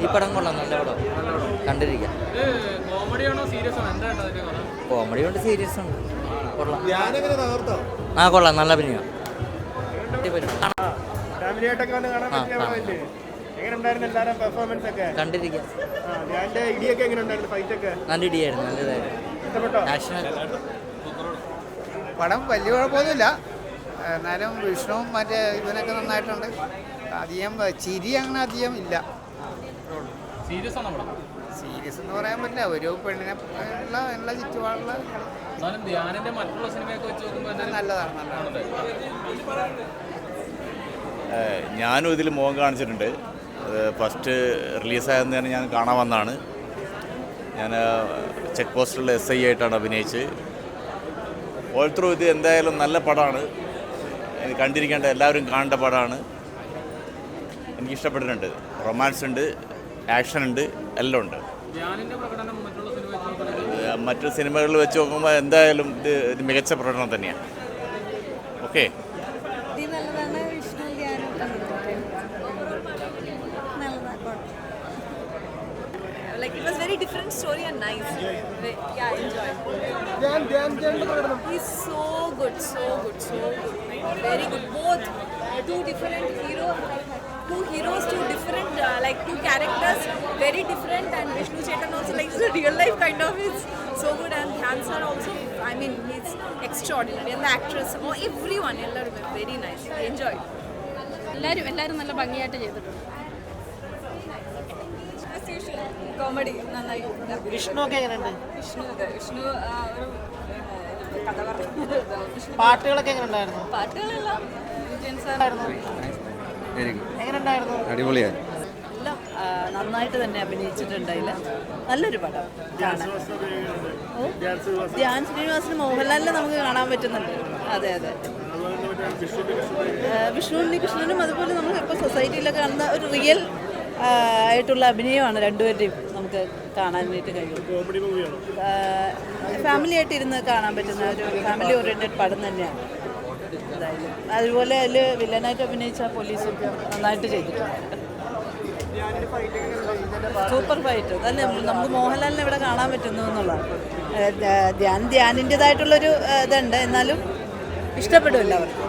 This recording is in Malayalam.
ഈ പടം കൊള്ളാം, നല്ല പടം, കണ്ടിരിക്കാം. കോമഡി ഉണ്ട്, സീരിയസ് ഉണ്ട്, കൊള്ളാം. ആ കൊള്ളാം, നല്ല അഭിനയം. കണ്ടിരിക്കാം. നല്ല ഇടിയായിരുന്നു, നല്ലതായിരുന്നു. പടം വലിയ കുഴപ്പമൊന്നുമില്ല, എന്നാലും വിഷ്ണുവും മറ്റേ ഇവനൊക്കെ നന്നായിട്ടുണ്ട്. അധികം ചിരി അങ്ങനെ അധികം ഇല്ല. സീരിയസ് എന്ന് പറയാൻ പറ്റില്ല, ഒരു പെണ്ണിനെ ഉള്ള ചുറ്റുപാടുള്ള നല്ലതാണ്. ഞാനും ഇതിൽ മുഖം കാണിച്ചിട്ടുണ്ട്. ഫസ്റ്റ് റിലീസായെന്ന് തന്നെ ഞാൻ കാണാൻ വന്നതാണ്. ഞാൻ ചെക്ക് പോസ്റ്റിലുള്ള SI ആയിട്ടാണ് അഭിനയിച്ച്. ഓൾ ത്രൂ ഇത് എന്തായാലും നല്ല പടമാണ്, കണ്ടിരിക്കേണ്ട എല്ലാവരും കാണേണ്ട പടമാണ്. എനിക്കിഷ്ടപ്പെട്ടിട്ടുണ്ട്. റൊമാൻസ് ഉണ്ട്, ആക്ഷൻ ഉണ്ട്, എല്ലാം ഉണ്ട്. മറ്റു സിനിമകളിൽ വെച്ച് നോക്കുമ്പോൾ എന്തായാലും ഇത് മികച്ച പ്രകടനം തന്നെയാണ്. Okay, Like it was very different story and nice. Yeah, I enjoyed. He's so good. Very good. Both two different heroes, two different like two characters, very different. And Vishnu Chetan also like the real life kind of is so good. And Dhyan sir also, I mean, he's extraordinary. And the actress, everyone, very nice. I enjoyed. എല്ലാവരും നല്ല ഭംഗിയായിട്ട് ചെയ്തിട്ടുണ്ട്. കോമഡി നന്നായി. വിഷ്ണു ഒക്കെ എങ്ങനെയുണ്ട്? വിഷ്ണു ഒരു കഥ പറഞ്ഞു. പാട്ടുകളൊക്കെ എങ്ങനെ ഉണ്ടായിരുന്നു? പാട്ടുകളെല്ലാം എങ്ങനെയുണ്ടായിരുന്നു? അടിപൊളിയായി. എല്ലാം നന്നായിട്ട് തന്നെ അഭിനയിച്ചിട്ടുണ്ടായില്ല. നല്ലൊരു പടം കാണാൻ. ധ്യാൻ ശ്രീനിവാസനും മോഹൻലാലിനെ നമുക്ക് കാണാൻ പറ്റുന്നുണ്ട്. അതെ. വിഷ്ണുവിനും അതുപോലെ നമുക്ക് ഇപ്പോൾ സൊസൈറ്റിയിലൊക്കെ കാണുന്ന ഒരു റിയൽ ആയിട്ടുള്ള അഭിനയമാണ് രണ്ടുപേരുടെയും നമുക്ക് കാണാനായിട്ട് കഴിയും. ഫാമിലി ആയിട്ട് ഇരുന്ന് കാണാൻ പറ്റുന്ന ഒരു ഫാമിലി ഓറിയൻറ്റഡ് പടം തന്നെയാണ്. എന്തായാലും അതുപോലെ അതിൽ വില്ലനായിട്ട് അഭിനയിച്ച പോലീസും നന്നായിട്ട് ചെയ്തിട്ടുണ്ട്. സൂപ്പർ ഫൈറ്റ് തന്നെ നമുക്ക് മോഹൻലാലിനെ ഇവിടെ കാണാൻ പറ്റുന്നു എന്നുള്ളതാണ്. ധ്യാനിൻ്റെതായിട്ടുള്ളൊരു ഇതുണ്ട്, എന്നാലും ഇഷ്ടപ്പെടുമല്ലോ അവർക്ക്.